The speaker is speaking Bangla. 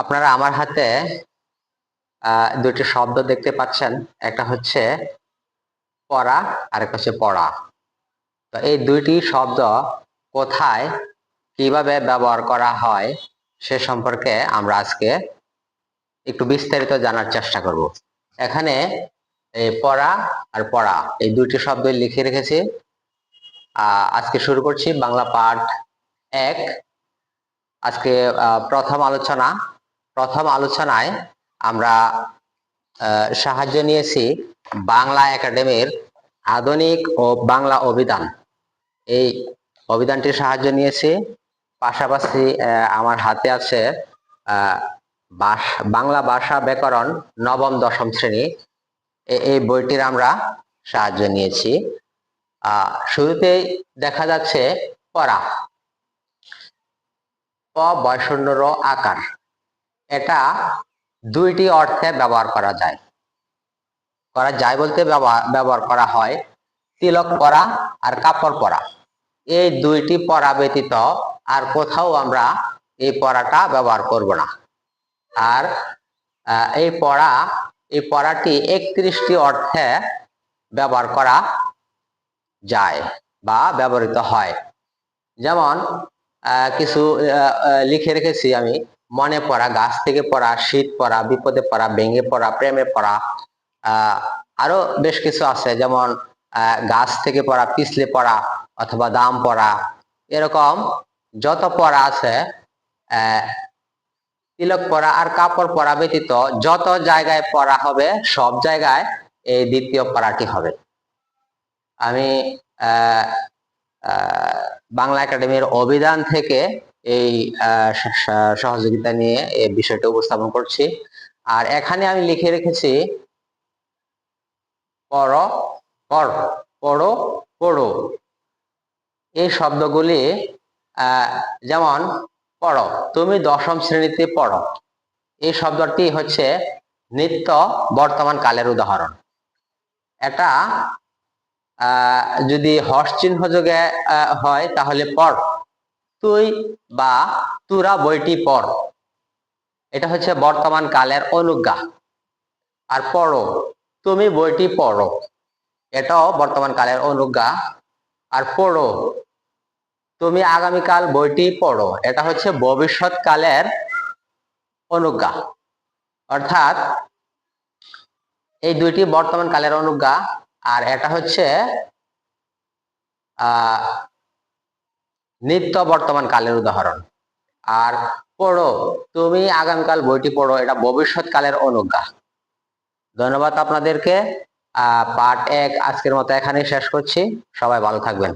আপনারা আমার হাতে দুটি শব্দ দেখতে পাচ্ছেন। একটা হচ্ছে পড়া আর একটা হচ্ছে পড়া। তো এই দুইটি শব্দ কোথায় কিভাবে ব্যবহার করা হয় সে সম্পর্কে আমরা আজকে একটু বিস্তারিত জানার চেষ্টা করব। এখানে এই পড়া আর পড়া এই দুইটি শব্দ লিখে রেখেছি। আজকে শুরু করছি বাংলা পাঠ 1। আজকে প্রথম আলোচনায় আমরা সাহায্য নিয়েছি বাংলা একাডেমির আধুনিক ও বাংলা অভিধান। এই অভিধানটির সাহায্য নিয়েছি। পাশাপাশি আমার হাতে আছে বাংলা ভাষা ব্যাকরণ নবম দশম শ্রেণী, এই বইটির আমরা সাহায্য নিয়েছি। শুরুতেই দেখা যাচ্ছে পড়া, প বয়শূন্য র আকার। এটা দুইটি অর্থে ব্যবহার করা যায় বলতে ব্যবহার করা হয় তিলক পরা আর কাপড় পরা। এই দুইটি পরা ব্যতীত আর কোথাও আমরা এই পরাটা ব্যবহার করব না। আর এই পরাটি 31টি অর্থে ব্যবহার করা যায় বা ব্যবহৃত হয়। যেমন কিছু লিখে রেখেছি আমি। মনে পড়া, গাছ থেকে পড়া, শীত পড়া, বিপদে পড়া, ভেঙে পড়া, প্রেমে পড়া। আরো বেশ কিছু আছে, যেমন গাছ থেকে পড়া, পিছলে পড়া অথবা দাম পড়া। এরকম যত পড়া আছে, তিলক পড়া আর কাপড় পরা ব্যতীত যত জায়গায় পড়া হবে সব জায়গায় এই দ্বিতীয় পড়াটি হবে। আমি বাংলা একাডেমির অভিধান থেকে এই সহযোগিতা নিয়ে এই বিষয়টা উপস্থাপন করছি। আর এখানে আমি লিখে রেখেছি পড়ো, পড়ো, পড়ো, পড়ো। এই শব্দগুলি যেমন পড়ো, তুমি দশম শ্রেণীতে পড়ো, এই শব্দটি হচ্ছে নিত্য বর্তমান কালের উদাহরণ। এটা যদি হর্ষ চিহ্ন যোগে হয় তাহলে পড়, তুই বা তোরা বইটি পড়, এটা হচ্ছে বর্তমান কালের অনুজ্ঞা। আর পড়ো, তুমি বইটি পড়ো, এটাও বর্তমান কালের অনুজ্ঞা। আর পড়ো, তুমি আগামীকাল বইটি পড়ো, এটা হচ্ছে ভবিষ্যৎ কালের অনুজ্ঞা। অর্থাৎ এই দুইটি বর্তমান কালের অনুজ্ঞা, আর এটা হচ্ছে নিত্য বর্তমান কালের উদাহরণ। আর পড়ো, তুমি আগামীকাল বইটি পড়ো, এটা ভবিষ্যৎ কালের অনুজ্ঞা। ধন্যবাদ আপনাদেরকে। পার্ট 1 আজকের মতো এখানেই শেষ করছি। সবাই ভালো থাকবেন।